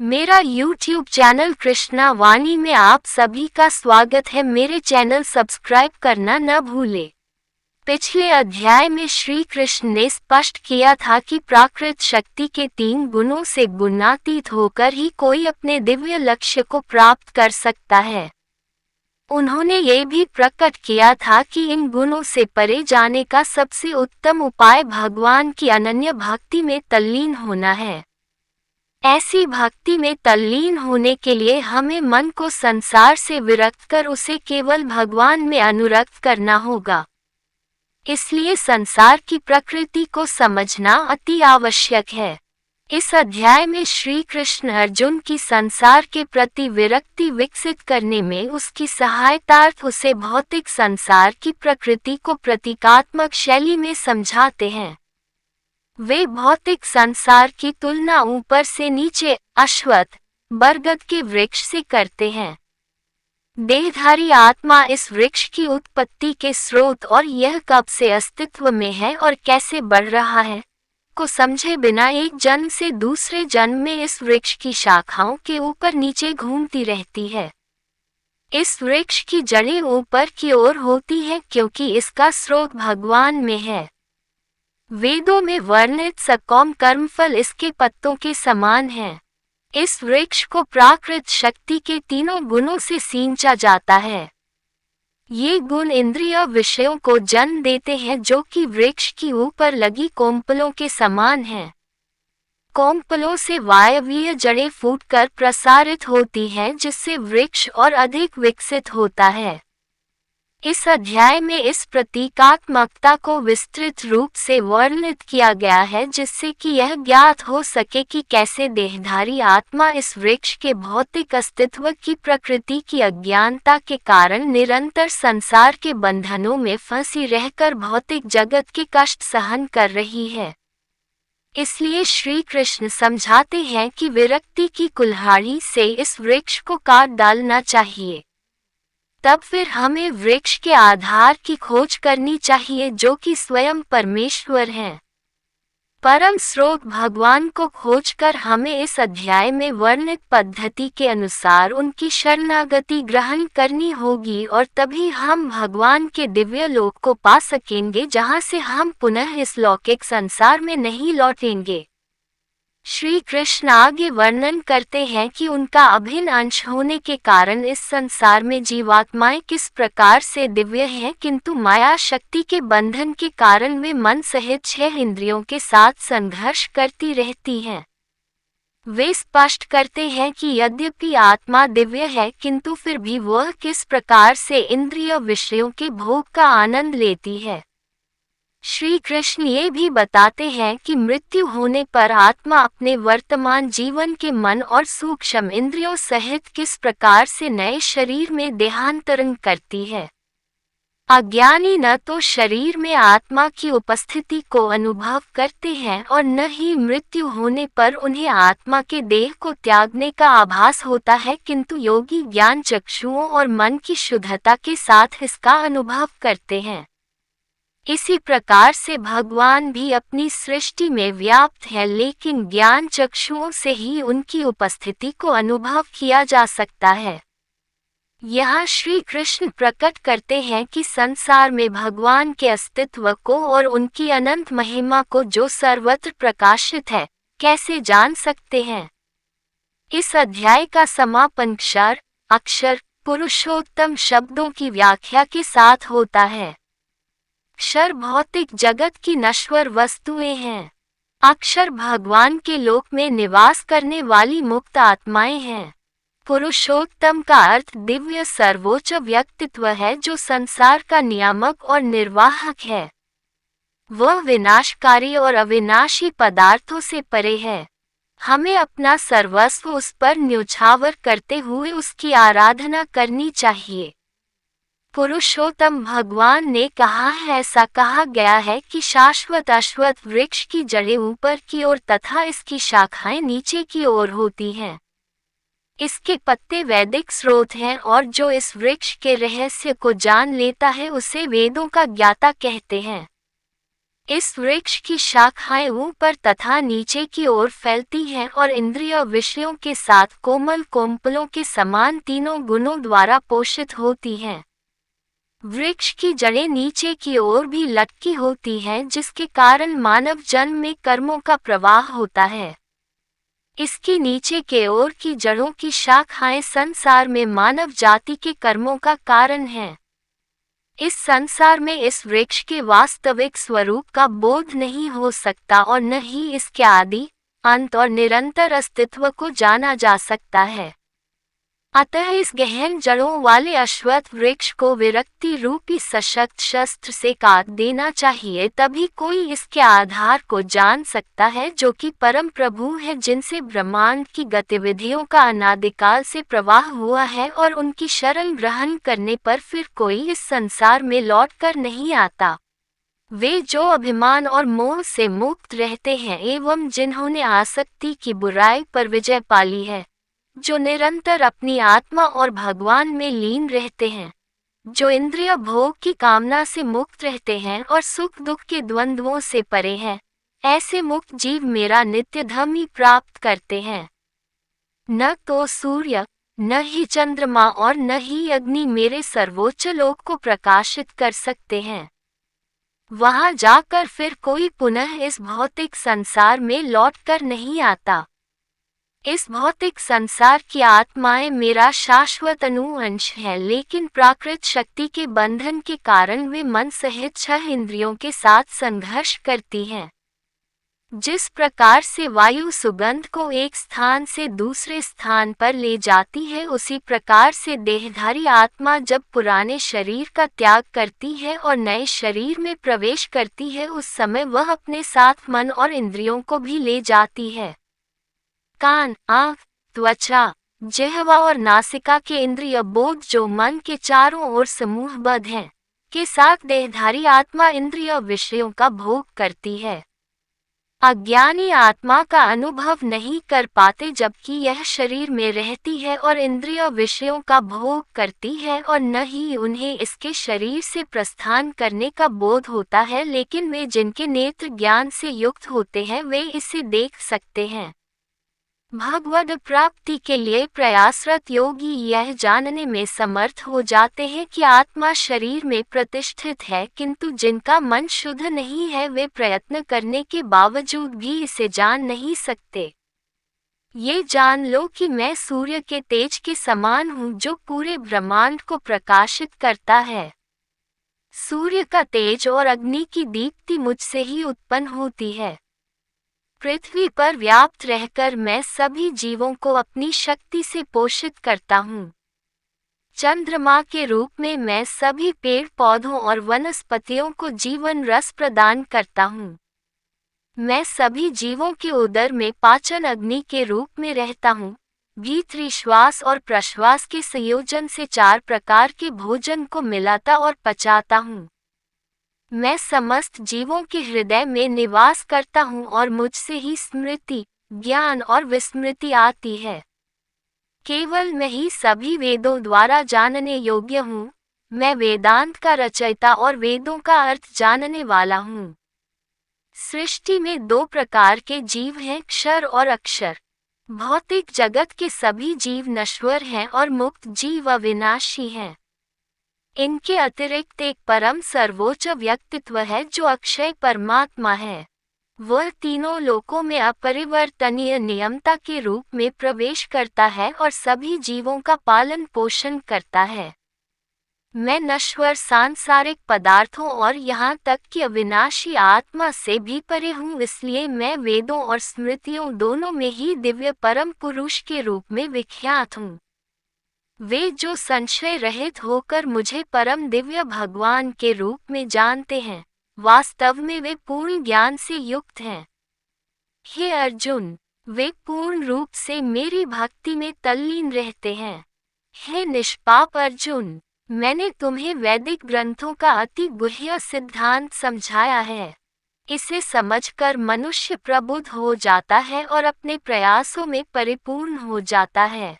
मेरा YouTube channel Krishna वाणी में आप सभी का स्वागत है। मेरे चैनल सब्सक्राइब करना न भूलें। पिछले अध्याय में श्री कृष्ण ने स्पष्ट किया था कि प्राकृत शक्ति के 3 गुणों से गुणातीत होकर ही कोई अपने दिव्य लक्ष्य को प्राप्त कर सकता है। उन्होंने ये भी प्रकट किया था कि इन गुणों से परे जाने का सबसे उत्तम उपाय भगवान की अनन्य भक्ति में तल्लीन होना है। ऐसी भक्ति में तल्लीन होने के लिए हमें मन को संसार से विरक्त कर उसे केवल भगवान में अनुरक्त करना होगा। इसलिए संसार की प्रकृति को समझना अति आवश्यक है। इस अध्याय में श्री कृष्ण अर्जुन की संसार के प्रति विरक्ति विकसित करने में उसकी सहायतार्थ उसे भौतिक संसार की प्रकृति को प्रतीकात्मक शैली में समझाते हैं। वे भौतिक संसार की तुलना ऊपर से नीचे अश्वत्थ बरगद के वृक्ष से करते हैं। देहधारी आत्मा इस वृक्ष की उत्पत्ति के स्रोत और यह कब से अस्तित्व में है और कैसे बढ़ रहा है को समझे बिना एक जन्म से दूसरे जन्म में इस वृक्ष की शाखाओं के ऊपर नीचे घूमती रहती है। इस वृक्ष की जड़ें ऊपर की ओर होती हैं क्योंकि इसका स्रोत भगवान में है। वेदों में वर्णित सकौम कर्मफल इसके पत्तों के समान है। इस वृक्ष को प्राकृत शक्ति के 3 गुणों से सींचा जाता है। ये गुण इंद्रिय विषयों को जन्म देते हैं जो कि वृक्ष की ऊपर लगी कोम्पलों के समान हैं। कोम्पलों से वायवीय जड़ें फूटकर प्रसारित होती हैं जिससे वृक्ष और अधिक विकसित होता है। इस अध्याय में इस प्रतीकात्मकता को विस्तृत रूप से वर्णित किया गया है जिससे कि यह ज्ञात हो सके कि कैसे देहधारी आत्मा इस वृक्ष के भौतिक अस्तित्व की प्रकृति की अज्ञानता के कारण निरंतर संसार के बंधनों में फंसी रहकर भौतिक जगत के कष्ट सहन कर रही है। इसलिए श्री कृष्ण समझाते हैं कि विरक्ति की कुल्हाड़ी से इस वृक्ष को काट डालना चाहिए। तब फिर हमें वृक्ष के आधार की खोज करनी चाहिए जो कि स्वयं परमेश्वर हैं। परम स्रोत भगवान को खोजकर हमें इस अध्याय में वर्णित पद्धति के अनुसार उनकी शरणागति ग्रहण करनी होगी और तभी हम भगवान के दिव्य लोक को पा सकेंगे जहां से हम पुनः इस लौकिक संसार में नहीं लौटेंगे। श्री कृष्ण आगे वर्णन करते हैं कि उनका अभिन्न अंश होने के कारण इस संसार में जीवात्माएं किस प्रकार से दिव्य हैं किंतु माया शक्ति के बंधन के कारण वे मन सहित 6 इंद्रियों के साथ संघर्ष करती रहती हैं। वे स्पष्ट करते हैं कि यद्यपि आत्मा दिव्य है किंतु फिर भी वह किस प्रकार से इंद्रिय विषयों के भोग का आनंद लेती है। श्री कृष्ण ये भी बताते हैं कि मृत्यु होने पर आत्मा अपने वर्तमान जीवन के मन और सूक्ष्म इंद्रियों सहित किस प्रकार से नए शरीर में देहांतरण करती है। अज्ञानी न तो शरीर में आत्मा की उपस्थिति को अनुभव करते हैं और न ही मृत्यु होने पर उन्हें आत्मा के देह को त्यागने का आभास होता है किंतु योगी ज्ञान चक्षुओं और मन की शुद्धता के साथ इसका अनुभव करते हैं। इसी प्रकार से भगवान भी अपनी सृष्टि में व्याप्त है लेकिन ज्ञान चक्षुओं से ही उनकी उपस्थिति को अनुभव किया जा सकता है। यहाँ श्री कृष्ण प्रकट करते हैं कि संसार में भगवान के अस्तित्व को और उनकी अनंत महिमा को जो सर्वत्र प्रकाशित है कैसे जान सकते हैं। इस अध्याय का समापन अक्षर पुरुषोत्तम शब्दों की व्याख्या के साथ होता है। अक्षर भौतिक जगत की नश्वर वस्तुएं हैं। अक्षर भगवान के लोक में निवास करने वाली मुक्त आत्माएं हैं। पुरुषोत्तम का अर्थ दिव्य सर्वोच्च व्यक्तित्व है जो संसार का नियामक और निर्वाहक है। वह विनाशकारी और अविनाशी पदार्थों से परे है। हमें अपना सर्वस्व उस पर न्यौछावर करते हुए उसकी आराधना करनी चाहिए। पुरुषोत्तम भगवान ने कहा है, ऐसा कहा गया है कि शाश्वत अश्वत्थ वृक्ष की जड़ें ऊपर की ओर तथा इसकी शाखाएं नीचे की ओर होती हैं। इसके पत्ते वैदिक स्रोत हैं और जो इस वृक्ष के रहस्य को जान लेता है उसे वेदों का ज्ञाता कहते हैं। इस वृक्ष की शाखाएं ऊपर तथा नीचे की ओर फैलती हैं और इंद्रिय विषयों के साथ कोमल कोमलों के समान तीनों गुणों द्वारा पोषित होती हैं। वृक्ष की जड़ें नीचे की ओर भी लटकी होती हैं, जिसके कारण मानव जन्म में कर्मों का प्रवाह होता है। इसकी नीचे के ओर की जड़ों की शाखाएं संसार में मानव जाति के कर्मों का कारण हैं। इस संसार में इस वृक्ष के वास्तविक स्वरूप का बोध नहीं हो सकता और न ही इसके आदि, अंत और निरंतर अस्तित्व को जाना जा सकता है। अतः इस गहन जड़ों वाले अश्वत्थ वृक्ष को विरक्ति रूपी सशक्त शस्त्र से काट देना चाहिए, तभी कोई इसके आधार को जान सकता है, जो कि परम प्रभु है, जिनसे ब्रह्मांड की गतिविधियों का अनादिकाल से प्रवाह हुआ है और उनकी शरण ग्रहण करने पर फिर कोई इस संसार में लौट कर नहीं आता। वे जो अभिमान और मोह से मुक्त रहते हैं एवं जिन्होंने आसक्ति की बुराई पर विजय पाली है, जो निरंतर अपनी आत्मा और भगवान में लीन रहते हैं, जो इंद्रिय भोग की कामना से मुक्त रहते हैं और सुख दुख के द्वंद्वों से परे हैं, ऐसे मुक्त जीव मेरा नित्य धाम ही प्राप्त करते हैं। न तो सूर्य, न ही चंद्रमा और न ही अग्नि मेरे सर्वोच्च लोक को प्रकाशित कर सकते हैं। वहां जाकर फिर कोई पुनः इस भौतिक संसार में लौटकर नहीं आता। इस भौतिक संसार की आत्माएं मेरा शाश्वत अनुअंश है, लेकिन प्राकृत शक्ति के बंधन के कारण वे मन सहित 6 इंद्रियों के साथ संघर्ष करती हैं। जिस प्रकार से वायु सुगंध को एक स्थान से दूसरे स्थान पर ले जाती है, उसी प्रकार से देहधारी आत्मा जब पुराने शरीर का त्याग करती है और नए शरीर में प्रवेश करती है, उस समय वह अपने साथ मन और इंद्रियों को भी ले जाती है। कान, आँख, त्वचा, जिह्वा और नासिका के इंद्रिय बोध जो मन के चारों ओर समूहबद्ध हैं, के साथ देहधारी आत्मा इंद्रिय विषयों का भोग करती है। अज्ञानी आत्मा का अनुभव नहीं कर पाते, जबकि यह शरीर में रहती है और इंद्रिय विषयों का भोग करती है, और न ही उन्हें इसके शरीर से प्रस्थान करने का बोध होता है, लेकिन वे जिनके नेत्र ज्ञान से युक्त होते हैं वे इसे देख सकते हैं। भगवद प्राप्ति के लिए प्रयासरत योगी यह जानने में समर्थ हो जाते हैं कि आत्मा शरीर में प्रतिष्ठित है, किंतु जिनका मन शुद्ध नहीं है वे प्रयत्न करने के बावजूद भी इसे जान नहीं सकते। ये जान लो कि मैं सूर्य के तेज के समान हूँ, जो पूरे ब्रह्मांड को प्रकाशित करता है। सूर्य का तेज और अग्नि की दीप्ति मुझसे ही उत्पन्न होती है। पृथ्वी पर व्याप्त रहकर मैं सभी जीवों को अपनी शक्ति से पोषित करता हूँ। चंद्रमा के रूप में मैं सभी पेड़ पौधों और वनस्पतियों को जीवन रस प्रदान करता हूँ। मैं सभी जीवों के उदर में पाचन अग्नि के रूप में रहता हूँ। भीतरी श्वास और प्रश्वास के संयोजन से 4 प्रकार के भोजन को मिलाता और पचाता हूँ। मैं समस्त जीवों के हृदय में निवास करता हूँ और मुझसे ही स्मृति, ज्ञान और विस्मृति आती है। केवल मैं ही सभी वेदों द्वारा जानने योग्य हूँ। मैं वेदांत का रचयिता और वेदों का अर्थ जानने वाला हूँ। सृष्टि में 2 प्रकार के जीव हैं, क्षर और अक्षर। भौतिक जगत के सभी जीव नश्वर हैं और मुक्त जीव अविनाशी हैं। इनके अतिरिक्त एक परम सर्वोच्च व्यक्तित्व है जो अक्षय परमात्मा है। वह तीनों लोकों में अपरिवर्तनीय नियमता के रूप में प्रवेश करता है और सभी जीवों का पालन पोषण करता है। मैं नश्वर सांसारिक पदार्थों और यहाँ तक कि अविनाशी आत्मा से भी परे हूँ, इसलिए मैं वेदों और स्मृतियों दोनों में ही दिव्य परम पुरुष के रूप में विख्यात हूँ। वे जो संशय रहित होकर मुझे परम दिव्य भगवान के रूप में जानते हैं, वास्तव में वे पूर्ण ज्ञान से युक्त हैं। हे अर्जुन, वे पूर्ण रूप से मेरी भक्ति में तल्लीन रहते हैं। हे निष्पाप अर्जुन, मैंने तुम्हें वैदिक ग्रंथों का अति गुह्य सिद्धांत समझाया है। इसे समझकर मनुष्य प्रबुद्ध हो जाता है और अपने प्रयासों में परिपूर्ण हो जाता है।